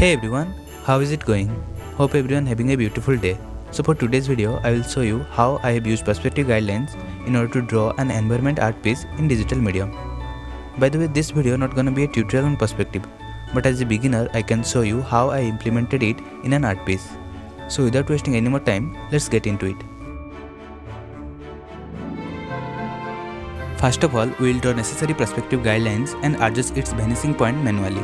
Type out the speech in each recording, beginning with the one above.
Hey everyone, how is it going? Hope everyone having a beautiful day. So for today's video, I will show you how I have used perspective guidelines in order to draw an environment art piece in digital medium. By the way, this video not gonna be a tutorial on perspective, but as a beginner, I can show you how I implemented it in an art piece. So without wasting any more time, let's get into it. First of all, we will draw necessary perspective guidelines and adjust its vanishing point manually,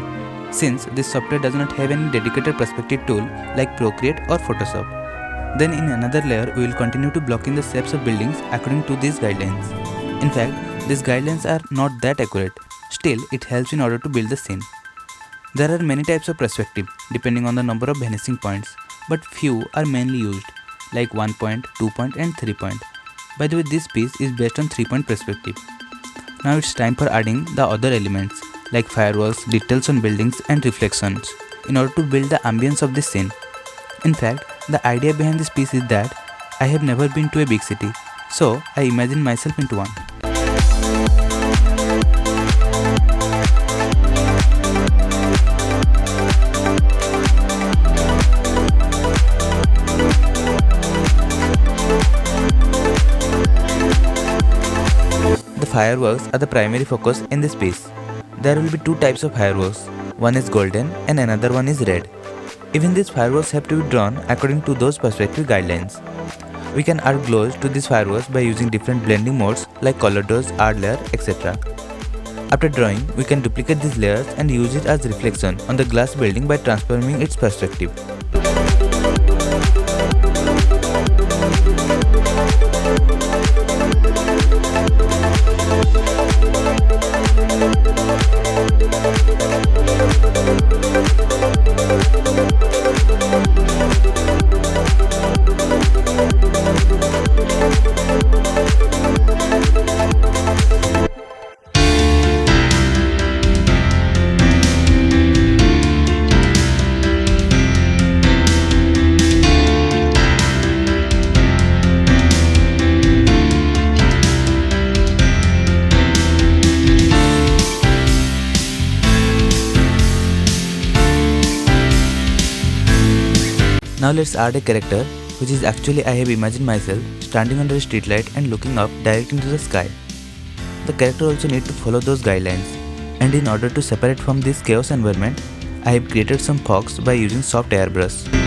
since this software does not have any dedicated perspective tool like Procreate or Photoshop. Then in another layer, we will continue to block in the shapes of buildings according to these guidelines. In fact, these guidelines are not that accurate, still it helps in order to build the scene. There are many types of perspective depending on the number of vanishing points, but few are mainly used, like 1 point, 2 point and 3 point. By the way, this piece is based on 3-point perspective. Now it's time for adding the other elements like fireworks, details on buildings and reflections in order to build the ambience of this scene. In fact, the idea behind this piece is that I have never been to a big city, so I imagine myself into one. The fireworks are the primary focus in this piece. There will be two types of fireworks, one is golden and another one is red. Even these fireworks have to be drawn according to those perspective guidelines. We can add glows to these fireworks by using different blending modes like color dose, art layer, etc. After drawing, we can duplicate these layers and use it as reflection on the glass building by transforming its perspective. Now let's add a character, which is actually I have imagined myself standing under a streetlight and looking up direct into the sky. The character also needs to follow those guidelines, and in order to separate from this chaos environment, I have created some fogs by using soft airbrush.